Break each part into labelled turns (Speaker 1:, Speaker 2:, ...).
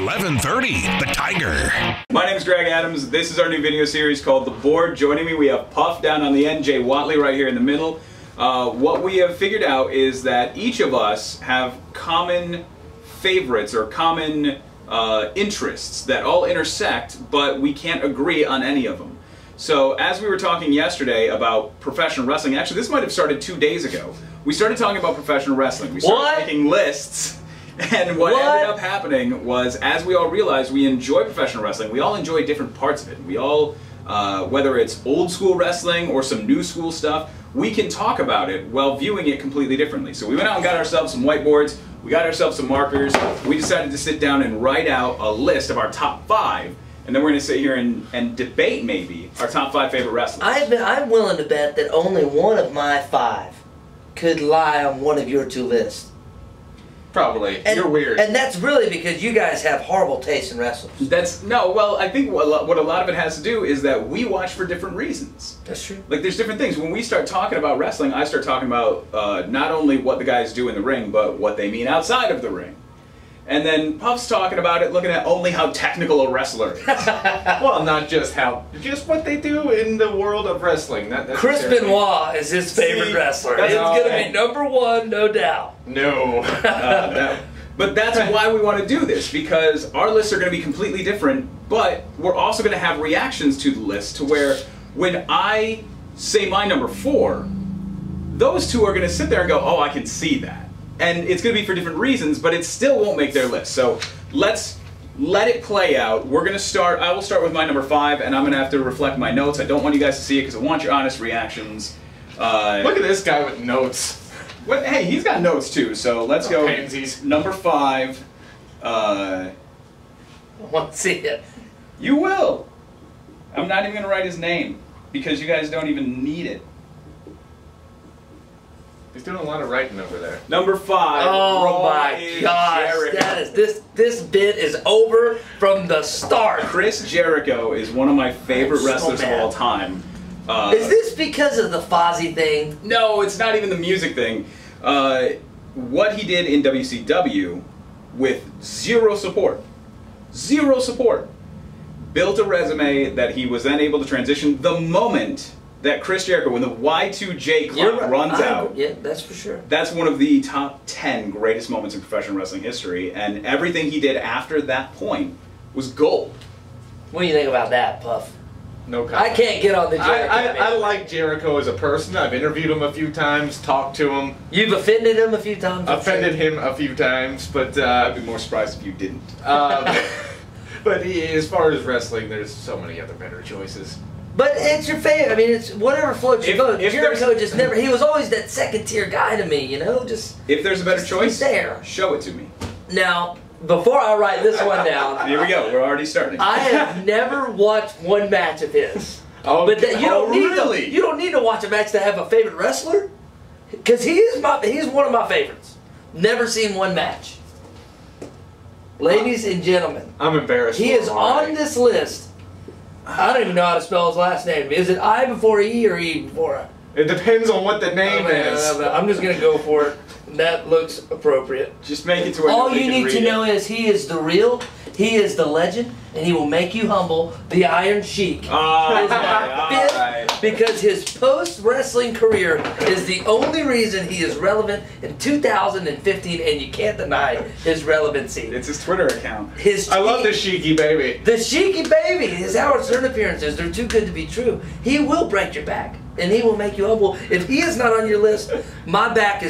Speaker 1: 1130, The Tiger.
Speaker 2: My name is Greg Adams. This is our new video series called The Board. Joining me, we have Puff down on the end, Jay Watley right here in the middle. What we have figured out is that each of us have common favorites or common interests that all intersect, but we can't agree on any of them. So as we were talking yesterday about professional wrestling, actually this might have started 2 days ago. We started talking about professional wrestling. We started making lists, and what ended up happening was, as we all realized, we enjoy professional wrestling. We all enjoy different parts of it. We all, whether it's old school wrestling or some new school stuff, we can talk about it while viewing it completely differently. So we went out and got ourselves some whiteboards, we got ourselves some markers, we decided to sit down and write out a list of our top 5, and then we're going to sit here and debate maybe our top 5 favorite wrestlers.
Speaker 3: I'm willing to bet that only one of my 5 could lie on one of your 2 lists.
Speaker 4: Probably. You're weird.
Speaker 3: And that's really because you guys have horrible taste in wrestlers.
Speaker 2: Well, I think what a lot of it has to do is that we watch for different reasons.
Speaker 3: That's true.
Speaker 2: Like, there's different things. When we start talking about wrestling, I start talking about not only what the guys do in the ring, but what they mean outside of the ring. And then Puff's talking about it, looking at only how technical a wrestler is.
Speaker 4: Well, not just what they do in the world of wrestling.
Speaker 3: Chris Benoit is his favorite wrestler. It's going to be number 1, no doubt.
Speaker 4: No.
Speaker 2: But that's why we want to do this, because our lists are going to be completely different, but we're also going to have reactions to the list to where when I say my number 4, those 2 are going to sit there and go, oh, I can see that. And it's going to be for different reasons, but it still won't make their list. So let's let it play out. We're going to start, I will start with my number 5, and I'm going to have to reflect my notes. I don't want you guys to see it because I want your honest reactions.
Speaker 4: Look at this guy with notes.
Speaker 2: Hey, he's got notes too, so let's go.
Speaker 4: Pansies.
Speaker 2: Number 5.
Speaker 3: I want to see it.
Speaker 2: You will. I'm not even going to write his name because you guys don't even need it.
Speaker 4: He's doing a lot of writing over there.
Speaker 2: Number 5.
Speaker 3: Oh my gosh! This bit is over from the start.
Speaker 2: Chris Jericho is one of my favorite wrestlers of all time.
Speaker 3: Is this because of the Fozzy thing?
Speaker 2: No, it's not even the music thing. What he did in WCW with zero support, built a resume that he was then able to transition the moment that Chris Jericho, when the Y2J clock runs out.
Speaker 3: Yeah, that's for sure.
Speaker 2: That's one of the top 10 greatest moments in professional wrestling history, and everything he did after that point was gold.
Speaker 3: What do you think about that, Puff?
Speaker 4: No comment.
Speaker 3: I can't get on the Jericho.
Speaker 4: I like Jericho as a person. I've interviewed him a few times, talked to him.
Speaker 3: You've offended him a few times?
Speaker 4: Offended him a few times, but
Speaker 2: I'd be more surprised if you didn't.
Speaker 4: But as far as wrestling, there's so many other better choices.
Speaker 3: But it's your favorite. I mean, it's whatever floats your boat. Jericho just never. He was always that second-tier guy to me. You know, just
Speaker 2: if there's a better choice,
Speaker 3: there.
Speaker 2: Show it to me.
Speaker 3: Now, before I write this one down,
Speaker 2: here we go. We're already starting.
Speaker 3: I have never watched one match of his.
Speaker 4: Oh,
Speaker 3: but you don't need
Speaker 2: really?
Speaker 3: You don't need to watch a match to have a favorite wrestler, because he's one of my favorites. Never seen one match. Ladies and gentlemen,
Speaker 4: I'm embarrassed.
Speaker 3: He is on this list. I don't even know how to spell his last name. Is it I before E or E before I?
Speaker 4: It depends on what the name is.
Speaker 3: I'm just going to go for it. That looks appropriate.
Speaker 2: Just make it to where
Speaker 3: all you need to know is he is the real, he is the legend, and he will make you humble. The Iron Sheik. Because his post-wrestling career is the only reason he is relevant in 2015, and you can't deny his relevancy.
Speaker 2: It's his Twitter account.
Speaker 4: I love the Sheiky baby.
Speaker 3: The Sheiky baby. His Howard Stern appearances, they're too good to be true. He will break your back, and he will make you humble. If he is not on your list, my back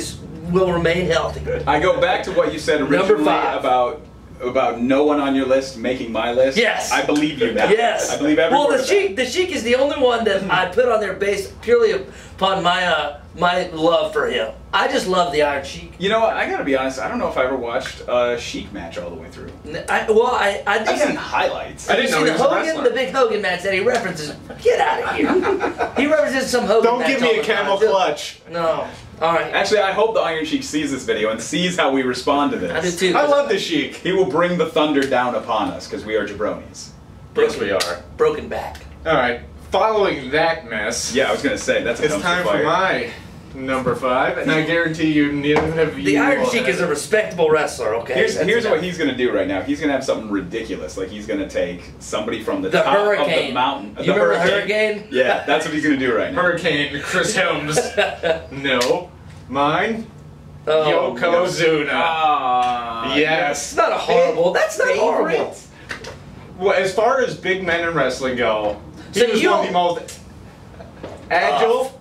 Speaker 3: will remain healthy.
Speaker 2: I go back to what you said originally about no one on your list making my list.
Speaker 3: Yes.
Speaker 2: I believe you now.
Speaker 3: Yes.
Speaker 2: I believe every word
Speaker 3: Well, the Sheik is the only one that I put on there based purely upon my my love for him. I just love the Iron Sheik.
Speaker 2: You know what? I gotta be honest. I don't know if I ever watched a Sheik match all the way through.
Speaker 3: I've
Speaker 2: seen highlights.
Speaker 4: I didn't know he was a wrestler.
Speaker 3: The big Hogan match that he references. Get out of here. He references some Hogan match.
Speaker 4: Don't give me a camel clutch.
Speaker 3: No. All right.
Speaker 2: Actually, I hope the Iron Sheik sees this video and sees how we respond to this.
Speaker 3: I do too.
Speaker 4: I love the Sheik.
Speaker 2: He will bring the thunder down upon us because we are jabronis.
Speaker 4: Yes, we are.
Speaker 3: Broken back.
Speaker 4: All right. Following that mess.
Speaker 2: Yeah, I was gonna say that's a
Speaker 4: it's time for my number 5, and I guarantee you neither of you.
Speaker 3: The Iron
Speaker 4: will
Speaker 3: Sheik
Speaker 4: have
Speaker 3: is a
Speaker 4: it.
Speaker 3: respectable wrestler. Okay.
Speaker 2: Here's
Speaker 3: That's
Speaker 2: what
Speaker 3: enough.
Speaker 2: he's gonna do right now. He's gonna have something ridiculous. Like he's gonna take somebody from the
Speaker 3: The
Speaker 2: top of the
Speaker 3: Hurricane.
Speaker 2: mountain.
Speaker 3: You remember the Hurricane?
Speaker 2: Yeah, that's what he's gonna do right now.
Speaker 4: Hurricane Chris Helms. No, mine.
Speaker 3: Oh,
Speaker 4: Yokozuna.
Speaker 2: Ah,
Speaker 4: Yes.
Speaker 3: It's not a horrible. That's not horrible.
Speaker 4: Well, as far as big men in wrestling go, he
Speaker 3: So
Speaker 4: was
Speaker 3: you
Speaker 4: one of the most agile.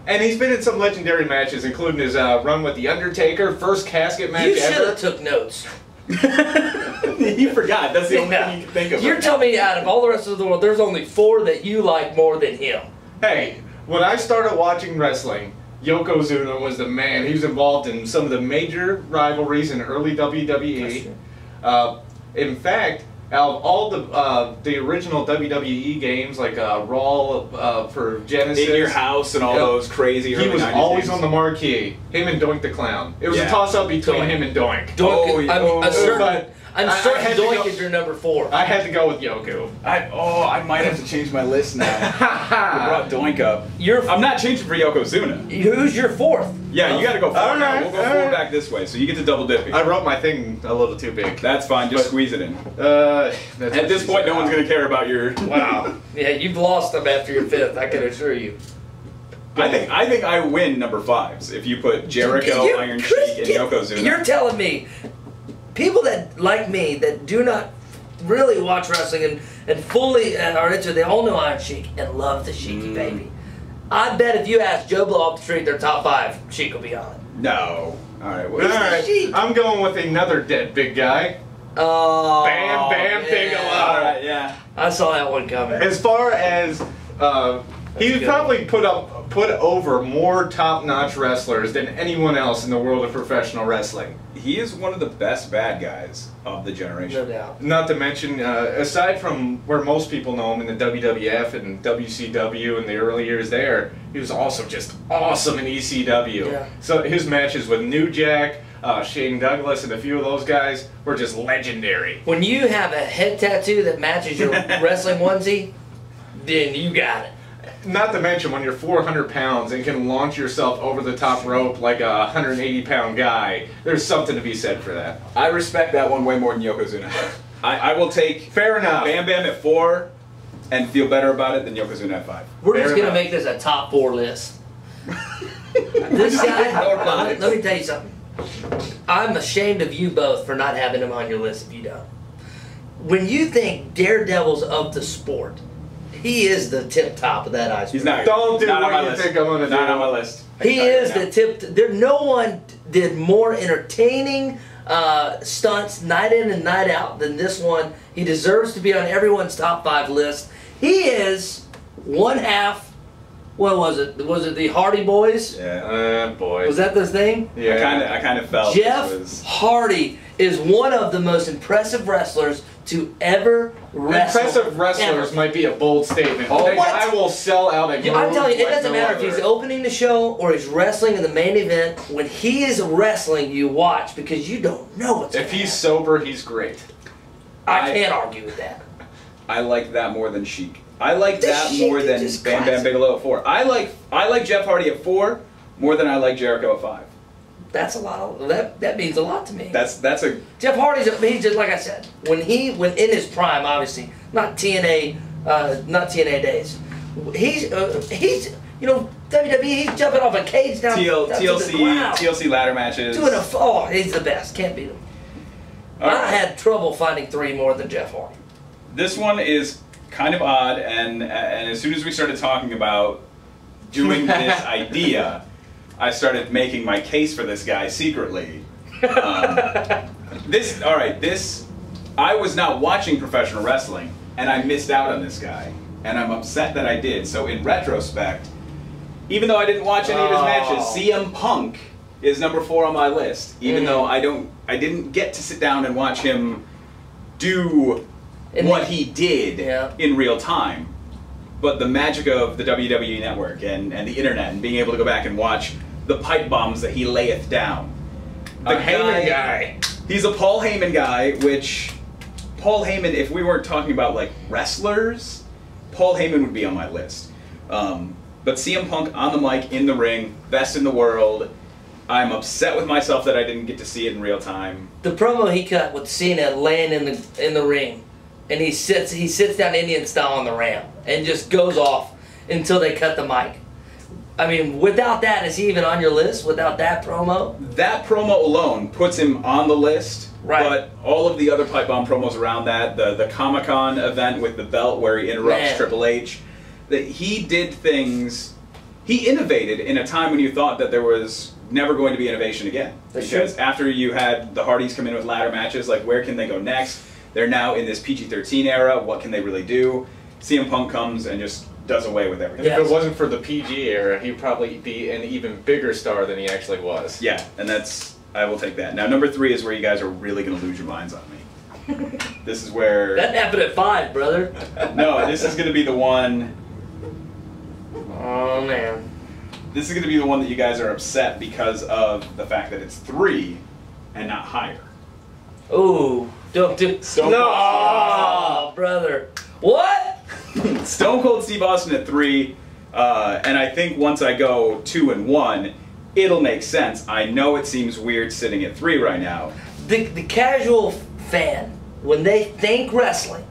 Speaker 4: And he's been in some legendary matches, including his run with The Undertaker, first casket match
Speaker 3: You should
Speaker 4: ever.
Speaker 3: have took notes.
Speaker 2: You forgot. That's the only
Speaker 3: Yeah.
Speaker 2: thing you can think of.
Speaker 3: You're telling me out of all the rest of the world, there's only 4 that you like more than him.
Speaker 4: Hey, when I started watching wrestling, Yokozuna was the man. He was involved in some of the major rivalries in early WWE. In fact, out of all the original WWE games, like Raw for Genesis,
Speaker 2: In Your House and all
Speaker 4: Yep.
Speaker 2: those crazy early
Speaker 4: he was
Speaker 2: 90s
Speaker 4: always
Speaker 2: games.
Speaker 4: on the marquee. Him and Doink the Clown. It was
Speaker 2: Yeah.
Speaker 4: a toss-up between
Speaker 3: Doink.
Speaker 4: him and Doink.
Speaker 3: Doink, I'm certain.
Speaker 4: but
Speaker 3: I'm
Speaker 4: I
Speaker 3: certain
Speaker 4: had to
Speaker 3: Doink
Speaker 4: go-
Speaker 3: is your number 4.
Speaker 4: I had to go with Yoku.
Speaker 2: I might have to change my list now. You brought Doink up. I'm not changing for Yokozuna.
Speaker 3: Who's your 4th?
Speaker 2: Yeah, you gotta go forward. now.
Speaker 4: Alright,
Speaker 2: We'll go forward
Speaker 4: alright.
Speaker 2: back this way, so you get to double dipping.
Speaker 4: I wrote my thing a little too big.
Speaker 2: That's fine, just
Speaker 4: But-
Speaker 2: squeeze it in.
Speaker 4: That's
Speaker 2: At
Speaker 4: what
Speaker 2: this
Speaker 4: she
Speaker 2: point,
Speaker 4: said.
Speaker 2: no one's gonna care about your.
Speaker 4: Wow.
Speaker 3: Yeah, you've lost them after your 5th. I can assure you.
Speaker 2: I think I win number 5s if you put Jericho,
Speaker 3: You-
Speaker 2: Iron
Speaker 3: Chris,
Speaker 2: Sheik, and
Speaker 3: get-
Speaker 2: Yokozuna.
Speaker 3: You're telling me people that like me that do not really watch wrestling and fully are into, they all know Iron Sheik and love the Sheiky baby. I bet if you ask Joe Blow off the street their top 5, Sheik will be on it.
Speaker 2: No. All right.
Speaker 4: All
Speaker 2: Well,
Speaker 4: right,
Speaker 3: Sheik.
Speaker 4: I'm going with another dead big guy.
Speaker 3: Oh,
Speaker 4: Bam Bam
Speaker 3: yeah.
Speaker 4: Bigelow.
Speaker 2: all right. Yeah.
Speaker 3: I saw that one coming.
Speaker 4: As far as he would
Speaker 3: good.
Speaker 4: probably put over more top-notch wrestlers than anyone else in the world of professional wrestling.
Speaker 2: He is one of the best bad guys of the
Speaker 3: No
Speaker 2: generation.
Speaker 3: doubt.
Speaker 4: Not to mention, aside from where most people know him in the WWF and WCW in the early years there, he was also just awesome in ECW.
Speaker 3: Yeah.
Speaker 4: So his matches with New Jack, Shane Douglas, and a few of those guys were just legendary.
Speaker 3: When you have a head tattoo that matches your wrestling onesie, then you got it.
Speaker 4: Not to mention when you're 400 pounds and can launch yourself over the top rope like a 180-pound guy, there's something to be said for that.
Speaker 2: I respect that one way more than Yokozuna. I will take
Speaker 4: Fair enough.
Speaker 2: Bam Bam at 4 and feel better about it than Yokozuna at 5.
Speaker 3: We're
Speaker 4: Fair
Speaker 3: just going to
Speaker 4: enough.
Speaker 3: make this a top 4 list. This guy,
Speaker 2: More fives.
Speaker 3: let me tell you something. I'm ashamed of you both for not having him on your list if you don't. When you think daredevils of the sport, he is the tip top of that iceberg.
Speaker 2: He's not.
Speaker 4: Don't do
Speaker 2: not on
Speaker 4: what
Speaker 2: my
Speaker 4: you
Speaker 2: list.
Speaker 4: think I'm gonna
Speaker 2: Not
Speaker 4: do.
Speaker 2: on my list. I
Speaker 3: He
Speaker 2: can tell you
Speaker 3: is
Speaker 2: right
Speaker 3: the
Speaker 2: now.
Speaker 3: tip. There, no one did more entertaining stunts night in and night out than this one. He deserves to be on everyone's top 5 list. He is one half. What was it? Was it the Hardy Boys?
Speaker 2: Yeah.
Speaker 4: Boy.
Speaker 3: Was that the thing?
Speaker 4: Yeah.
Speaker 2: I kind of felt
Speaker 3: Jeff
Speaker 2: this was.
Speaker 3: Hardy is one of the most impressive wrestlers to ever wrestle.
Speaker 4: Impressive wrestlers
Speaker 3: ever.
Speaker 4: might be a bold statement.
Speaker 2: Oh,
Speaker 4: That
Speaker 3: what?
Speaker 4: guy will sell out a
Speaker 3: Yeah, I'm
Speaker 4: group
Speaker 3: telling you, it
Speaker 4: like
Speaker 3: doesn't
Speaker 4: no
Speaker 3: matter if
Speaker 4: other.
Speaker 3: he's opening the show or he's wrestling in the main event. When he is wrestling, you watch because you don't know what's
Speaker 4: If
Speaker 3: gonna
Speaker 4: he's
Speaker 3: happen.
Speaker 4: sober, he's great.
Speaker 3: I can't argue with that.
Speaker 2: I like that more than Sheik. I like
Speaker 3: The
Speaker 2: that
Speaker 3: Sheik
Speaker 2: more
Speaker 3: is
Speaker 2: than
Speaker 3: just
Speaker 2: Bam Bam
Speaker 3: classic.
Speaker 2: Bigelow at 4. I like Jeff Hardy at 4 more than I like Jericho at 5.
Speaker 3: That's a lot. Of, that means a lot to me.
Speaker 2: That's a.
Speaker 3: Jeff Hardy's he's just like I said when in his prime, obviously not TNA days. He's WWE. He's jumping off a cage down, down to the
Speaker 2: TLC
Speaker 3: ground.
Speaker 2: TLC ladder matches.
Speaker 3: Doing he's the best. Can't beat him.
Speaker 2: All
Speaker 3: I
Speaker 2: right.
Speaker 3: had trouble finding 3 more than Jeff Hardy.
Speaker 2: This one is kind of odd, and as soon as we started talking about doing this idea, I started making my case for this guy secretly. This I was not watching professional wrestling, and I missed out on this guy, and I'm upset that I did. So in retrospect, even though I didn't watch any of his matches, CM Punk is number 4 on my list. Even though I didn't get to sit down and watch him do what he did in real time. But the magic of the WWE Network and the internet and being able to go back and watch the pipe bombs that he layeth down.
Speaker 4: The Heyman guy.
Speaker 2: He's a Paul Heyman guy, which Paul Heyman, if we weren't talking about like wrestlers, Paul Heyman would be on my list. But CM Punk on the mic, in the ring, best in the world. I'm upset with myself that I didn't get to see it in real time.
Speaker 3: The promo he cut with Cena laying in the ring, and he sits down Indian style on the ramp and just goes off until they cut the mic. I mean, without that, is he even on your list? Without that promo?
Speaker 2: That promo alone puts him on the list.
Speaker 3: Right.
Speaker 2: But all of the other pipe bomb promos around that, the Comic-Con event with the belt where he interrupts
Speaker 3: Man.
Speaker 2: Triple H, that he did things. He innovated in a time when you thought that there was never going to be innovation again.
Speaker 3: That's
Speaker 2: Because
Speaker 3: true.
Speaker 2: after you had the Hardys come in with ladder matches, like where can they go next? They're now in this PG-13 era. What can they really do? CM Punk comes and just does away with everything.
Speaker 3: Yeah.
Speaker 4: If it wasn't for the PG era, he'd probably be an even bigger star than he actually was.
Speaker 2: Yeah, and I will take that. Now, number 3 is where you guys are really going to lose your minds on me. This is where...
Speaker 3: That happened at 5, brother.
Speaker 2: No, this is going to be the one...
Speaker 3: Oh, man.
Speaker 2: This is going to be the one that you guys are upset because of the fact that it's 3 and not higher.
Speaker 3: Ooh. Don't do...
Speaker 2: Stone
Speaker 3: No!
Speaker 2: Cold
Speaker 3: Oh, brother. What?
Speaker 2: Stone Cold Steve Austin at 3, and I think once I go 2 and 1, it'll make sense. I know it seems weird sitting at 3 right now.
Speaker 3: The casual fan, when they think wrestling,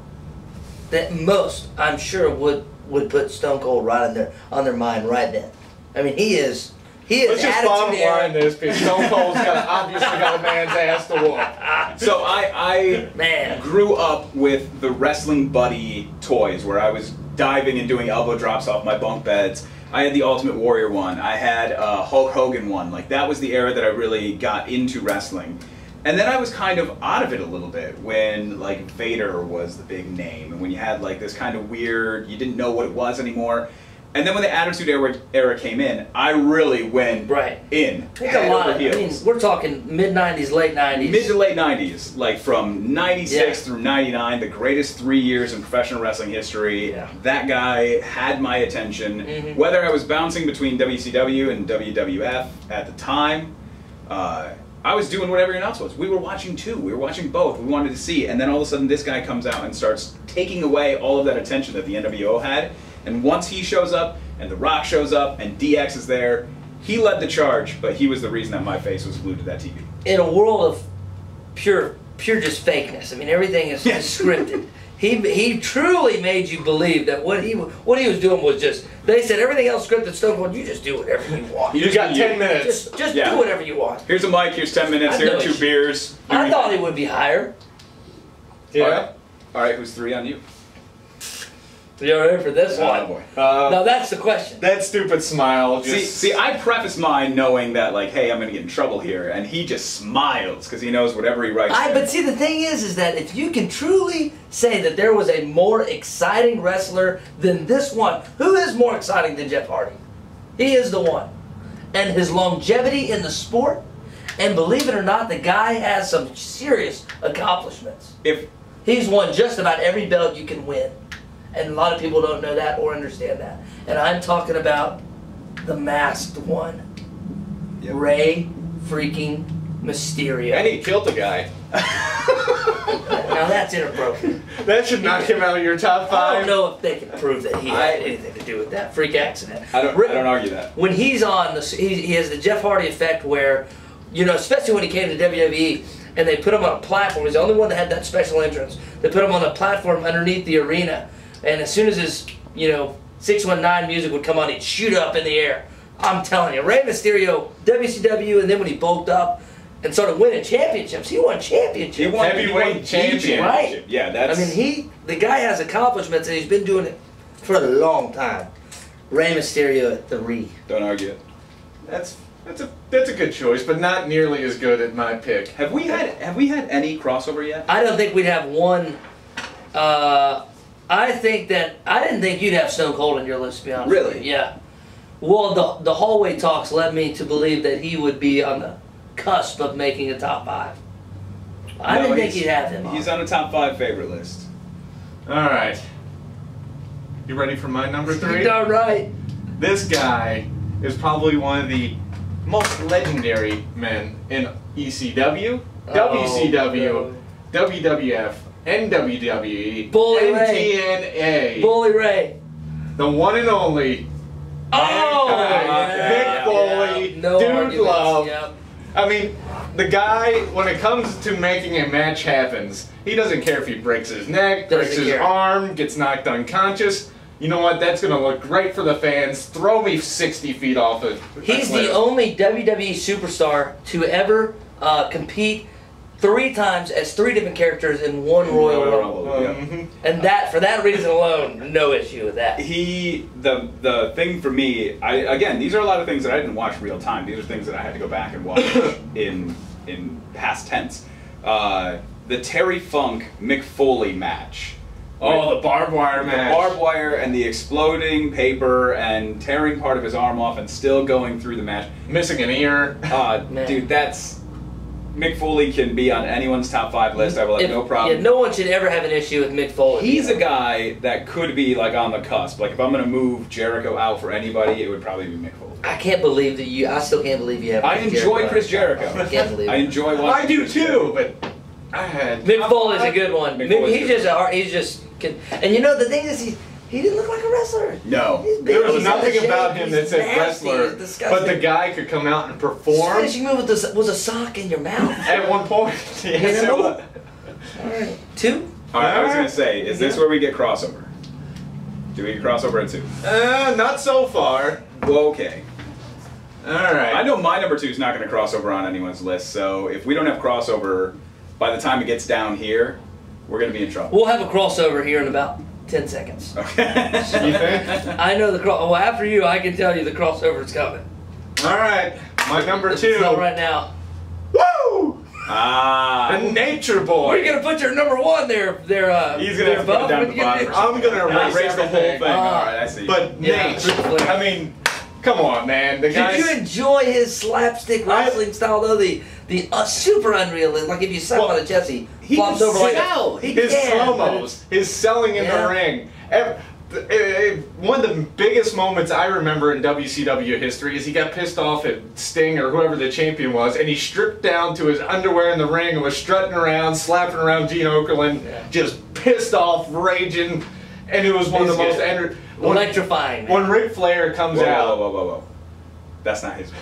Speaker 3: that most, I'm sure, would put Stone Cold right on their mind right then. I mean, he is
Speaker 4: Let's just bottom
Speaker 3: attitude era.
Speaker 4: line this, because Stone Cold's obviously got a man's ass to whoop.
Speaker 2: So I
Speaker 3: Man.
Speaker 2: grew up with the Wrestling Buddy toys where I was diving and doing elbow drops off my bunk beds. I had the Ultimate Warrior one. I had Hulk Hogan one. Like, that was the era that I really got into wrestling. And then I was kind of out of it a little bit when, like, Vader was the big name. And when you had, like, this kind of weird, you didn't know what it was anymore. And then when the Attitude Era came in, I really went
Speaker 3: Right.
Speaker 2: in.
Speaker 3: I think
Speaker 2: head
Speaker 3: a lot
Speaker 2: over
Speaker 3: of, I mean,
Speaker 2: heels.
Speaker 3: we're talking mid-90s, late 90s.
Speaker 2: Mid to late 90s, like from 96
Speaker 3: Yeah.
Speaker 2: through 99, the greatest 3 years in professional wrestling history.
Speaker 3: Yeah.
Speaker 2: That guy had my attention.
Speaker 3: Mhm.
Speaker 2: Whether I was bouncing between WCW and WWF at the time, I was doing what everyone else was. We were watching too. We were watching both. We wanted to see. And then all of a sudden this guy comes out and starts taking away all of that attention that the NWO had. And once he shows up, and The Rock shows up, and DX is there, he led the charge, but he was the reason that my face was glued to that TV.
Speaker 3: In a world of pure just fakeness. I mean, everything is
Speaker 2: Yeah.
Speaker 3: scripted. He truly made you believe that what he was doing was just. They said everything else scripted. Stone Cold, you just do whatever you want.
Speaker 2: You
Speaker 4: You got 10 minutes.
Speaker 3: Just
Speaker 2: Yeah.
Speaker 3: do whatever you want.
Speaker 2: Here's a mic, here's 10 minutes,
Speaker 3: I
Speaker 2: here
Speaker 3: know
Speaker 2: are 2
Speaker 3: it.
Speaker 2: beers.
Speaker 3: I thought he would be higher.
Speaker 4: Yeah.
Speaker 2: Alright, who's 3 on you?
Speaker 3: You're ready for this
Speaker 2: Oh
Speaker 3: one?
Speaker 2: boy.
Speaker 3: Now that's the question.
Speaker 4: That stupid smile just...
Speaker 2: See, I preface mine knowing that, like, hey, I'm gonna get in trouble here, and he just smiles because he knows whatever he writes.
Speaker 3: But see, the thing is that if you can truly say that there was a more exciting wrestler than this one, who is more exciting than Jeff Hardy? He is the one. And his longevity in the sport, and believe it or not, the guy has some serious accomplishments.
Speaker 2: If
Speaker 3: He's won just about every belt you can win. And a lot of people don't know that or understand that. And I'm talking about the masked one.
Speaker 2: Yep.
Speaker 3: Rey freaking Mysterio.
Speaker 4: And he killed the guy.
Speaker 3: Now that's inappropriate.
Speaker 4: That should knock him out of your top
Speaker 3: I
Speaker 4: 5.
Speaker 3: don't know if they can prove that he had anything to do with that freak accident.
Speaker 2: I don't argue that.
Speaker 3: When he's on, he has the Jeff Hardy effect where, you know, especially when he came to WWE and they put him on a platform. He's the only one that had that special entrance. They put him on a platform underneath the arena, and as soon as his, 619 music would come on, he'd shoot up in the air. I'm telling you, Rey Mysterio, WCW, and then when he bulked up and started winning championships, he won championships.
Speaker 2: He won
Speaker 4: Heavyweight
Speaker 2: the
Speaker 4: champion.
Speaker 3: Right.
Speaker 2: Yeah, that's.
Speaker 3: I mean, the guy has accomplishments, and he's been doing it for a long time. Rey Mysterio at 3.
Speaker 2: Don't argue it.
Speaker 4: That's a good choice, but not nearly as good at my pick.
Speaker 2: Have we had any crossover yet?
Speaker 3: I don't think we'd have one. I didn't think you'd have Stone Cold on your list, to be honest.
Speaker 2: Really?
Speaker 3: With you. Yeah. Well, the hallway talks led me to believe that he would be on the cusp of making a top 5. I
Speaker 2: No,
Speaker 3: didn't think
Speaker 2: he's-
Speaker 3: you'd have him on.
Speaker 2: He's on a top 5 favorite list.
Speaker 4: All right. You ready for my number 3?
Speaker 3: You're darn right.
Speaker 4: This guy is probably one of the most legendary men in ECW, WCW, WWF, NWWE,
Speaker 3: Bully
Speaker 4: and
Speaker 3: Ray.
Speaker 4: TNA.
Speaker 3: Bully Ray.
Speaker 4: The one and only
Speaker 3: Oh,
Speaker 4: Mick Foley,
Speaker 3: no
Speaker 4: Dude
Speaker 3: arguments,
Speaker 4: Love.
Speaker 3: yep.
Speaker 4: I mean, the guy, when it comes to making a match happens, he doesn't care if he breaks his neck, breaks
Speaker 3: Doesn't
Speaker 4: his
Speaker 3: care.
Speaker 4: arm, gets knocked unconscious. You know what? That's going to look great for the fans. Throw me 60 feet off it.
Speaker 3: He's the only WWE superstar to ever compete 3 times as 3 different characters in one Royal Rumble.
Speaker 2: Yeah.
Speaker 3: And that, for that reason alone, no issue with that.
Speaker 2: The thing for me, again, these are a lot of things that I didn't watch real time. These are things that I had to go back and watch in past tense. The Terry Funk Mick Foley match.
Speaker 4: Oh, the barbed wire match.
Speaker 2: The barbed wire and the exploding paper and tearing part of his arm off and still going through the match.
Speaker 4: Missing an ear.
Speaker 3: Man.
Speaker 2: Dude, that's... Mick Foley can be on anyone's top 5 list. I will have no problem.
Speaker 3: Yeah, no one should ever have an issue with Mick Foley.
Speaker 2: He's a guy that could be like on the cusp. Like if I'm going to move Jericho out for anybody, it would probably be Mick Foley.
Speaker 3: I can't believe that you. I still can't believe you have.
Speaker 2: I enjoy Chris Jericho.
Speaker 3: I can't believe
Speaker 2: I
Speaker 3: it.
Speaker 2: enjoy watching.
Speaker 4: I do
Speaker 2: Chris
Speaker 4: too,
Speaker 2: Jericho.
Speaker 4: but I had
Speaker 3: Mick Foley's a good one.
Speaker 2: Mick Foley's
Speaker 3: He's
Speaker 2: good.
Speaker 3: just. And you know the thing is, he didn't look like a wrestler.
Speaker 2: No.
Speaker 3: He's big,
Speaker 4: There was
Speaker 3: he's out of
Speaker 4: nothing
Speaker 3: shape,
Speaker 4: about him that
Speaker 3: he's
Speaker 4: said
Speaker 3: nasty,
Speaker 4: wrestler,
Speaker 3: he's disgusting.
Speaker 4: but the guy could come out and
Speaker 3: His
Speaker 4: perform.
Speaker 3: finishing move was a sock in your mouth.
Speaker 4: At one point, yes,
Speaker 3: You know?
Speaker 4: it was.
Speaker 3: All right, 2.
Speaker 2: All right, I was going to say, is this where we get crossover? Do we get crossover at 2?
Speaker 4: Not so far.
Speaker 2: Okay.
Speaker 4: All right.
Speaker 2: I know my number 2 is not going to cross over on anyone's list, so if we don't have crossover by the time it gets down here, we're going to be in trouble.
Speaker 3: We'll have a crossover here in about 10 seconds.
Speaker 2: Okay.
Speaker 4: You think?
Speaker 3: I know the well, after you, I can tell you the crossover is coming.
Speaker 4: All right. My number 2.
Speaker 3: It's not right now.
Speaker 4: Woo!
Speaker 2: Ah.
Speaker 4: The Nature Boy.
Speaker 3: Where are you gonna put your number 1 there?
Speaker 2: He's going to have to put it down at the bottom.
Speaker 4: I'm gonna erase
Speaker 2: Erase the whole thing.
Speaker 4: everything.
Speaker 2: All right, I see.
Speaker 4: But
Speaker 3: Yeah,
Speaker 4: Nate,
Speaker 3: Ric Flair.
Speaker 4: I mean, come on, man. The
Speaker 3: Did
Speaker 4: guy's...
Speaker 3: you enjoy his slapstick wrestling style though? The super unreal. Like if you slap on a chest, he flops over like
Speaker 4: his promos, his selling in
Speaker 3: Yeah.
Speaker 4: the ring. One of the biggest moments I remember in WCW history is he got pissed off at Sting or whoever the champion was, and he stripped down to his underwear in the ring and was strutting around, slapping around Gene Okerlund, just pissed off, raging, and it was one of the most
Speaker 3: electrifying.
Speaker 4: When Ric Flair comes
Speaker 2: Whoa,
Speaker 4: out,
Speaker 2: whoa. That's not his word.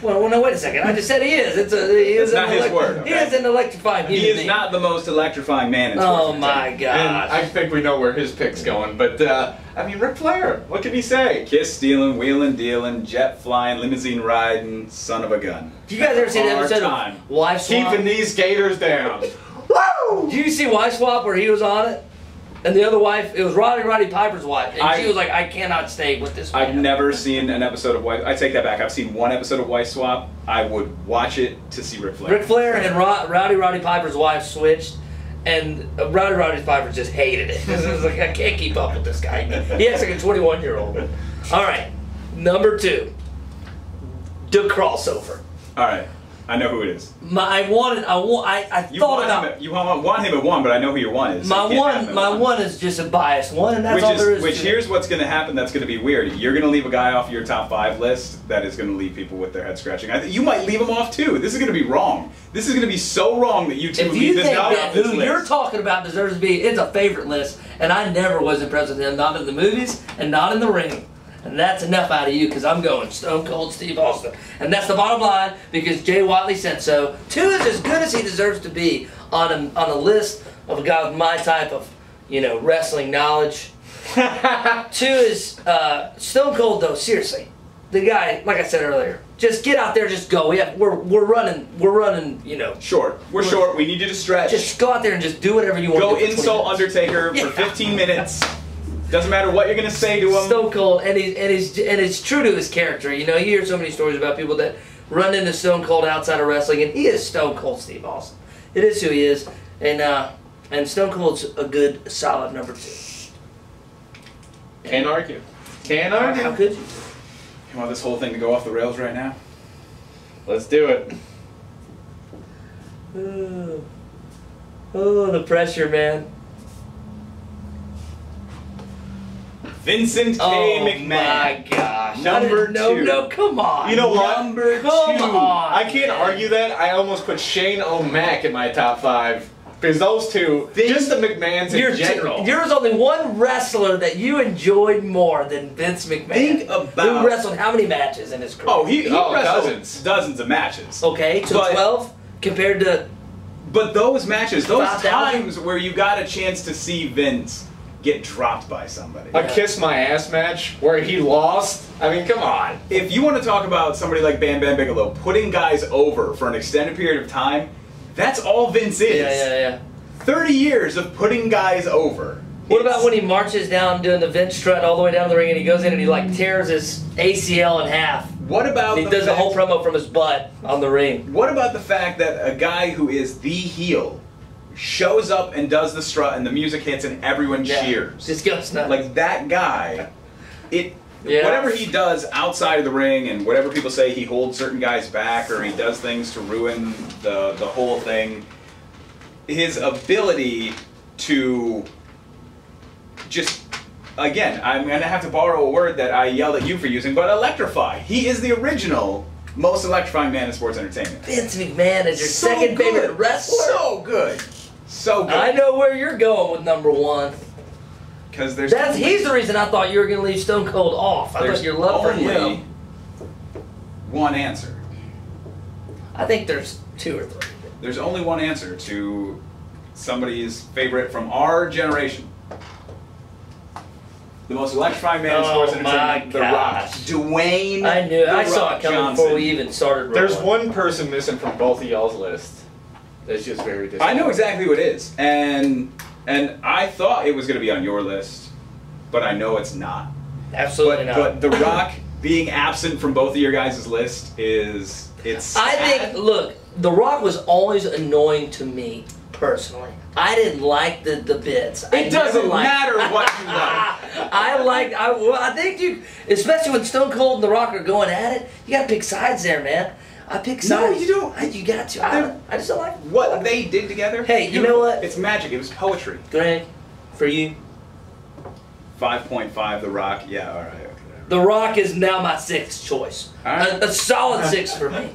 Speaker 3: Well, no, wait a second. I just said he is. He is
Speaker 2: not his word,
Speaker 3: He
Speaker 2: okay?
Speaker 3: is an electrifying human
Speaker 2: He is
Speaker 3: being.
Speaker 2: not the most electrifying man in sports.
Speaker 3: Oh my
Speaker 4: and
Speaker 3: gosh.
Speaker 4: I think we know where his pick's going, but I mean, Ric Flair, what can he say?
Speaker 2: Kiss stealing, wheeling dealing, jet flying, limousine riding, son of a gun.
Speaker 3: Do you guys ever see the
Speaker 2: Hard
Speaker 3: episode
Speaker 2: time.
Speaker 3: of Wife Swap?
Speaker 4: Keeping these gators down. Woo!
Speaker 3: Did you see Wife Swap where he was on it? And the other wife, it was Roddy Piper's wife. And she was like, I cannot stay with this man.
Speaker 2: I've never seen an episode of Wife. I take that back. I've seen one episode of Wife Swap. I would watch it to see Ric Flair.
Speaker 3: Ric Flair and Roddy Piper's wife switched, and Roddy Piper just hated it. It was like, I can't keep up with this guy. He acts like a 21-year-old. All right, number 2, the crossover.
Speaker 2: All right, I know who it is.
Speaker 3: I thought about
Speaker 2: You want him at 1, but I know who your 1 is. so you can't have him at
Speaker 3: my one is just a biased one, and that's
Speaker 2: Which
Speaker 3: all there is.
Speaker 2: which
Speaker 3: to
Speaker 2: here's what's going to happen. That's going to be weird. You're going to leave a guy off your top 5 list. That is going to leave people with their head scratching. You might leave him off too. This is going to be wrong. This is going to be so wrong that you two
Speaker 3: If
Speaker 2: leave
Speaker 3: you
Speaker 2: this
Speaker 3: think
Speaker 2: guy
Speaker 3: that
Speaker 2: off this
Speaker 3: who
Speaker 2: list.
Speaker 3: you're talking about deserves to be, it's a favorite list, and I never was impressed with him, not in the movies and not in the ring. And that's enough out of you, because I'm going Stone Cold Steve Austin. And that's the bottom line, because Jay Watley said so. 2 is as good as he deserves to be on a list of a guy with my type of, wrestling knowledge. 2 is Stone Cold, though, seriously. The guy, like I said earlier, just get out there, just go. We're running,
Speaker 2: Short. We're short. We need you to stretch.
Speaker 3: Just go out there and just do whatever you want
Speaker 2: Go
Speaker 3: to do. for 20
Speaker 2: insult
Speaker 3: minutes.
Speaker 2: Undertaker
Speaker 3: Yeah.
Speaker 2: for 15 minutes. Doesn't matter what you're going to say to him.
Speaker 3: Stone Cold, and he's true to his character. You hear so many stories about people that run into Stone Cold outside of wrestling, and he is Stone Cold Steve Austin. It is who he is, and Stone Cold's a good, solid number 2.
Speaker 4: Can't argue. Can't argue.
Speaker 3: How could you?
Speaker 2: You want this whole thing to go off the rails right now?
Speaker 4: Let's do it.
Speaker 3: Oh, the pressure, man.
Speaker 2: Vincent K.
Speaker 3: Oh
Speaker 2: McMahon.
Speaker 3: my gosh.
Speaker 2: Number 2.
Speaker 3: No, come on.
Speaker 4: You know what?
Speaker 2: Number 2.
Speaker 3: Come on.
Speaker 4: I can't argue that. I almost put Shane O'Mac in my top 5. Because those two, just the McMahons in general.
Speaker 3: There's only one wrestler that you enjoyed more than Vince McMahon.
Speaker 2: Think about
Speaker 3: who wrestled how many matches in his career?
Speaker 2: Oh, he wrestled
Speaker 4: dozens
Speaker 2: of matches.
Speaker 3: Okay, so 12 compared to.
Speaker 2: But those matches, those
Speaker 3: 5,000?
Speaker 2: times where you got a chance to see Vince get dropped by somebody.
Speaker 4: A kiss my ass match where he lost. I mean, come on.
Speaker 2: If you want to talk about somebody like Bam Bam Bigelow putting guys over for an extended period of time, that's all Vince is.
Speaker 3: Yeah.
Speaker 2: 30 years of putting guys over.
Speaker 3: What about when he marches down doing the Vince strut all the way down to the ring and he goes in and he like tears his ACL in half?
Speaker 2: What about
Speaker 3: he does a whole promo from his butt on the ring?
Speaker 2: What about the fact that a guy who is the heel shows up and does the strut and the music hits and everyone cheers?
Speaker 3: Just goes nuts.
Speaker 2: Like that guy, whatever he does outside of the ring and whatever people say, he holds certain guys back or he does things to ruin the whole thing. His ability to just, again, I'm going to have to borrow a word that I yelled at you for using, but electrify. He is the original most electrifying man in sports entertainment.
Speaker 3: Vince McMahon is your second favorite wrestler?
Speaker 2: So good. So good.
Speaker 3: I know where you're going with number one.
Speaker 2: Because there's
Speaker 3: he's the reason I thought you were going to leave Stone Cold off. I thought your love for him.
Speaker 2: One answer.
Speaker 3: I think there's 2 or 3.
Speaker 2: There's only one answer to somebody's favorite from our generation. The most electrifying man in sports entertainment, The Rock. Dwayne.
Speaker 3: I knew. I saw it coming
Speaker 2: Johnson.
Speaker 3: before we even started.
Speaker 4: There's one person missing from both of y'all's lists. That's just very disappointing.
Speaker 2: I know exactly who it is, and I thought it was going to be on your list, but I know it's not.
Speaker 3: Absolutely not.
Speaker 2: But The Rock being absent from both of your guys' list it's.
Speaker 3: I think. Look, The Rock was always annoying to me personally. I didn't like the bits.
Speaker 2: It doesn't matter what you like.
Speaker 3: I think you, especially when Stone Cold and The Rock are going at it, you got to pick sides there, man. I pick sides.
Speaker 2: No, you don't.
Speaker 3: You got to. I just don't like
Speaker 2: what they did together.
Speaker 3: Hey, you know what?
Speaker 2: It's magic. It was poetry.
Speaker 3: Greg, for you.
Speaker 2: 5.5 The Rock. Yeah, all right. Okay.
Speaker 3: The Rock is now my 6th choice.
Speaker 2: Right.
Speaker 3: A solid 6 for me.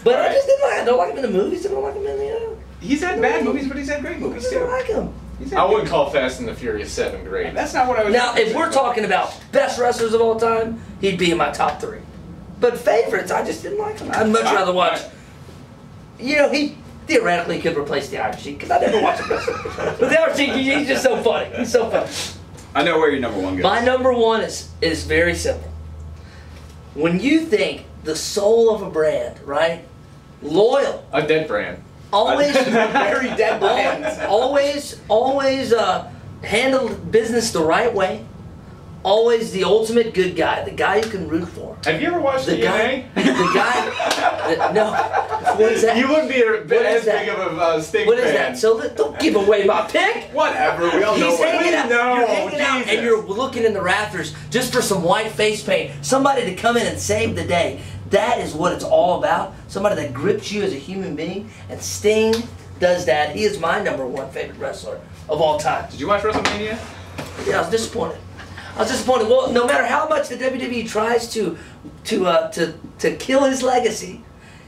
Speaker 3: But I just didn't like. I don't like him in the movies. I don't like him in the.
Speaker 2: He's had bad movies, but he's had great movies too.
Speaker 3: I don't like him.
Speaker 4: I wouldn't call Fast and the Furious 7 great.
Speaker 2: That's not what I was.
Speaker 3: Now, if we're talking about best wrestlers of all time, he'd be in my top 3. But favorites, I just didn't like him. I'd much rather watch. You know, he theoretically could replace the Iron Sheik because I never watched him wrestle. But the Iron Sheik, he's just so funny. He's so funny.
Speaker 2: I know where your number one goes.
Speaker 3: My number one is very simple. When you think the soul of a brand, right? Loyal.
Speaker 4: A dead brand.
Speaker 3: Always
Speaker 2: very dead brand.
Speaker 3: Always handle business the right way. Always the ultimate good guy, the guy you can root for.
Speaker 4: Have you ever watched
Speaker 3: The guy. No. What is that?
Speaker 4: You wouldn't be as big of a Sting
Speaker 3: What
Speaker 4: fan.
Speaker 3: is that? So don't give away my pick.
Speaker 2: Whatever. We all know
Speaker 3: He's
Speaker 2: what
Speaker 3: hanging out.
Speaker 4: know,
Speaker 3: You're hanging out
Speaker 4: Jesus.
Speaker 3: and you're looking in the rafters just for some white face paint. Somebody to come in and save the day. That is what it's all about. Somebody that grips you as a human being. And Sting does that. He is my number one favorite wrestler of all time.
Speaker 2: Did you watch WrestleMania?
Speaker 3: Yeah, I was disappointed. Well, no matter how much the WWE tries to kill his legacy,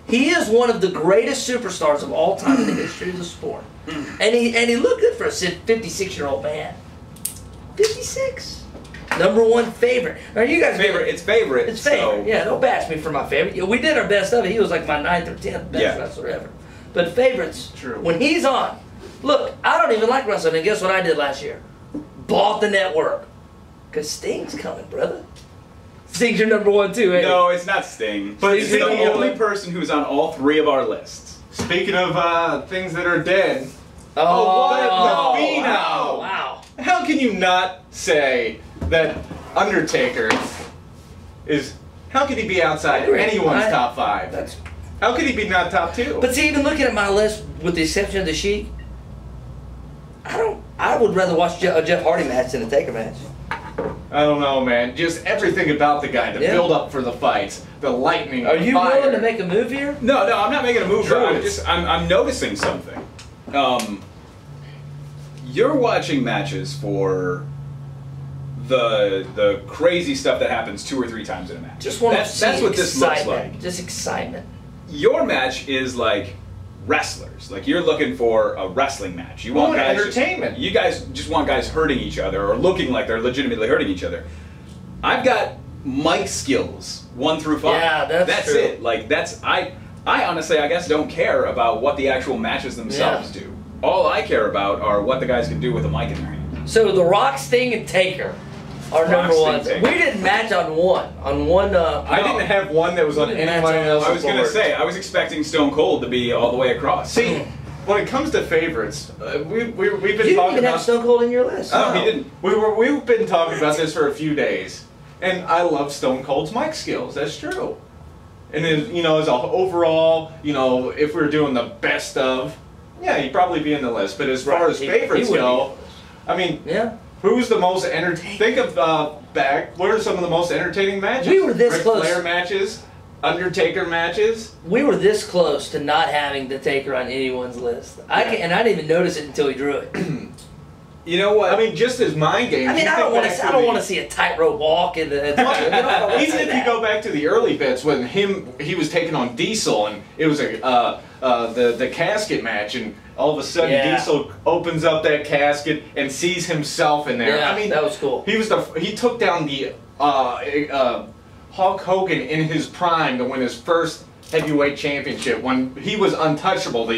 Speaker 3: he is one of the greatest superstars of all time in the history of the sport. And he looked good for a 56-year-old man. 56. Number one favorite. Now you guys
Speaker 2: Favorite. It's favorite.
Speaker 3: It's favorite.
Speaker 2: So.
Speaker 3: Yeah, don't bash me for my favorite. Yeah, we did our best of it. He was like my 9th or 10th best wrestler ever. But favorites.
Speaker 2: True.
Speaker 3: When he's on, look, I don't even like wrestling. And guess what I did last year? Bought the network. Because Sting's coming, brother. Sting's your number one too, ain't
Speaker 2: No, it's not Sting. But he's the only person who's on all 3 of our lists.
Speaker 4: Speaking of things that are dead,
Speaker 3: Oh,
Speaker 4: what the Phenom?
Speaker 3: Wow.
Speaker 4: How can you not say that Undertaker is? How could he be outside anyone's top 5? How could he be not top 2?
Speaker 3: But see, even looking at my list, with the exception of the Sheik, I would rather watch a Jeff Hardy match than a Taker match.
Speaker 4: I don't know, man. Just everything about the guy, the build up for the fights, the lightning.
Speaker 3: Are you
Speaker 4: fire.
Speaker 3: willing to make a move here?
Speaker 2: No, I'm not making a move.
Speaker 4: True.
Speaker 2: I'm noticing something. You're watching matches for the crazy stuff that happens 2 or 3 times in a match.
Speaker 3: Just want to
Speaker 2: that's what this looks
Speaker 3: excitement.
Speaker 2: like.
Speaker 3: Just excitement.
Speaker 2: Your match is like wrestlers. Like you're looking for a wrestling match. You want guys
Speaker 4: entertainment.
Speaker 2: You guys just want guys hurting each other or looking like they're legitimately hurting each other. I've got mic skills 1 through 5.
Speaker 3: Yeah, that's true.
Speaker 2: it. Like I honestly, I guess, don't care about what the actual matches themselves do. All I care about are what the guys can do with a mic in their hand.
Speaker 3: So The Rock, Sting, and Taker are
Speaker 2: Rock,
Speaker 3: number
Speaker 2: Sting,
Speaker 3: ones.
Speaker 2: Taker.
Speaker 3: We didn't match on one.
Speaker 4: I didn't have one that was on anybody else's
Speaker 2: I was gonna
Speaker 4: board.
Speaker 2: say I was expecting Stone Cold to be all the way across.
Speaker 4: See, when it comes to favorites, we've been
Speaker 3: You
Speaker 4: talking
Speaker 3: didn't even have
Speaker 4: about.
Speaker 3: Stone Cold in your list.
Speaker 2: Oh, he didn't.
Speaker 4: We've been talking about this for a few days, and I love Stone Cold's mic skills. That's true. And then, you know, as a overall, you know, if we're doing the best of, yeah, he'd probably be in the list. But as far as favorites go, I mean,
Speaker 3: Yeah.
Speaker 4: who's the most entertaining? Think of back. What are some of the most entertaining matches?
Speaker 3: We were this
Speaker 4: Ric
Speaker 3: close.
Speaker 4: Flair matches, Undertaker matches.
Speaker 3: We were this close to not having the Taker on anyone's list. And I didn't even notice it until he drew it.
Speaker 2: You know what?
Speaker 4: I mean, just as mind games.
Speaker 3: I mean,
Speaker 4: you
Speaker 3: I
Speaker 4: think
Speaker 3: don't want
Speaker 4: back
Speaker 3: to. I don't
Speaker 4: the-
Speaker 3: want to see a tightrope walk in the.
Speaker 4: Even if you go back to the early bits when he was taking on Diesel and it was the casket match and all of a sudden Diesel opens up that casket and sees himself in there.
Speaker 3: Yeah,
Speaker 4: I mean,
Speaker 3: that was cool.
Speaker 4: He took down the Hulk Hogan in his prime to win his first heavyweight championship when he was untouchable.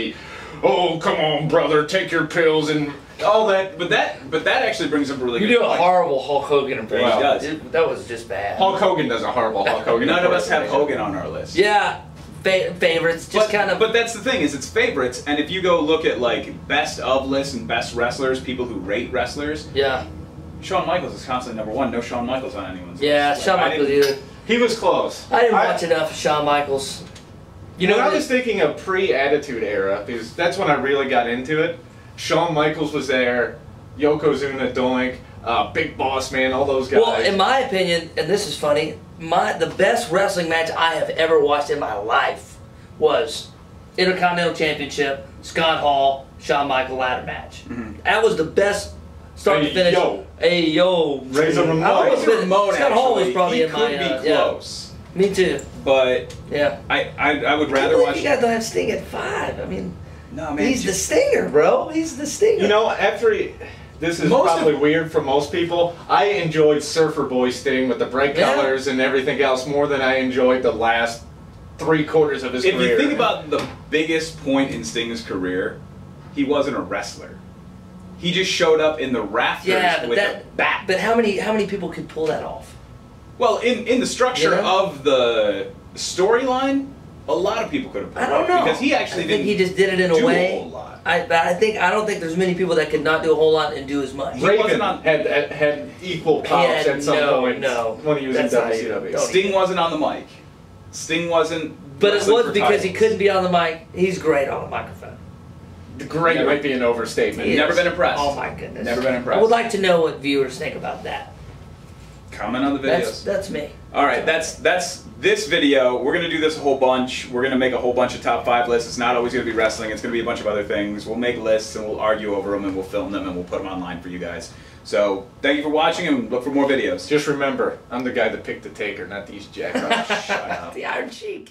Speaker 4: Oh, come on, brother, take your pills and all that.
Speaker 2: But that actually brings up a really
Speaker 3: You
Speaker 2: good
Speaker 3: do a
Speaker 2: point.
Speaker 3: horrible Hulk Hogan impression.
Speaker 2: He does.
Speaker 3: That was just bad.
Speaker 4: Hulk Hogan does a horrible Hulk Hogan.
Speaker 2: None of us have
Speaker 4: impersonation.
Speaker 2: Hogan on our list.
Speaker 3: Yeah, favorites. Just kind of.
Speaker 2: But that's the thing, is it's favorites, and if you go look at like best of lists and best wrestlers, people who rate wrestlers,
Speaker 3: Yeah.
Speaker 2: Shawn Michaels is constantly number 1. No Shawn Michaels on anyone's
Speaker 3: Yeah,
Speaker 2: list.
Speaker 3: Shawn
Speaker 2: Like, I
Speaker 3: Michaels
Speaker 2: didn't-
Speaker 3: either.
Speaker 4: He was close.
Speaker 3: I didn't watch enough of Shawn Michaels.
Speaker 4: You know, I was thinking of pre-Attitude Era because that's when I really got into it. Shawn Michaels was there, Yokozuna, Doink, Big Boss Man, all those guys.
Speaker 3: Well, in my opinion, and this is funny, the best wrestling match I have ever watched in my life was Intercontinental Championship, Scott Hall, Shawn Michael ladder match. That was the best start to finish. Hey yo,
Speaker 4: Razor Ramon.
Speaker 3: I almost
Speaker 2: Razor
Speaker 3: been-
Speaker 2: Ramon,
Speaker 3: Scott Hall was
Speaker 2: actually,
Speaker 3: probably
Speaker 2: he
Speaker 3: in my.
Speaker 2: could be
Speaker 3: yeah.
Speaker 2: close.
Speaker 3: Me too.
Speaker 2: But
Speaker 3: Yeah.
Speaker 2: I would
Speaker 3: I
Speaker 2: rather
Speaker 3: believe
Speaker 2: watch.
Speaker 3: you guys don't have Sting at 5. I mean,
Speaker 2: No, man.
Speaker 3: he's the stinger, bro. He's the stinger.
Speaker 4: You know, this is
Speaker 2: Most
Speaker 4: probably weird for most people. I enjoyed Surfer Boy Sting with the bright
Speaker 3: Yeah.
Speaker 4: colors and everything else more than I enjoyed the last 3/4 of his
Speaker 2: If
Speaker 4: career.
Speaker 2: you think about the biggest point in Sting's career, he wasn't a wrestler. He just showed up in the rafters
Speaker 3: Yeah, but
Speaker 2: with a bat.
Speaker 3: But how many people could pull that off?
Speaker 2: Well, in the structure
Speaker 3: You know?
Speaker 2: of the storyline, a lot of people could have pulled
Speaker 3: I don't
Speaker 2: it
Speaker 3: know.
Speaker 2: off because he actually
Speaker 3: I think
Speaker 2: didn't
Speaker 3: he just did it in a
Speaker 2: do
Speaker 3: way.
Speaker 2: a whole lot.
Speaker 3: I don't think there's many people that could not do a whole lot and do as much.
Speaker 2: He
Speaker 4: Raven
Speaker 2: wasn't on-
Speaker 4: had equal pops
Speaker 3: had
Speaker 4: at some point when he was in
Speaker 3: That's not
Speaker 4: WCW.
Speaker 3: even-
Speaker 2: Sting wasn't on the mic. Sting wasn't.
Speaker 3: But it
Speaker 2: wrestling
Speaker 3: was
Speaker 2: for
Speaker 3: because he
Speaker 2: titles.
Speaker 3: couldn't be on the mic. He's great on the microphone.
Speaker 4: Great
Speaker 2: Never-
Speaker 4: might be an overstatement.
Speaker 3: He
Speaker 2: Never
Speaker 3: is.
Speaker 2: been impressed.
Speaker 3: Oh my goodness.
Speaker 2: Never been impressed.
Speaker 3: I would like to know what viewers think about that.
Speaker 2: Comment on the videos.
Speaker 3: That's me.
Speaker 2: All right, that's this video. We're gonna do this a whole bunch. We're gonna make a whole bunch of top 5 lists. It's not always gonna be wrestling. It's gonna be a bunch of other things. We'll make lists and we'll argue over them and we'll film them and we'll put them online for you guys. So thank you for watching and look for more videos.
Speaker 4: Just remember, I'm the guy that picked the Taker, not these jackass. Shut up.
Speaker 3: The Iron Sheik.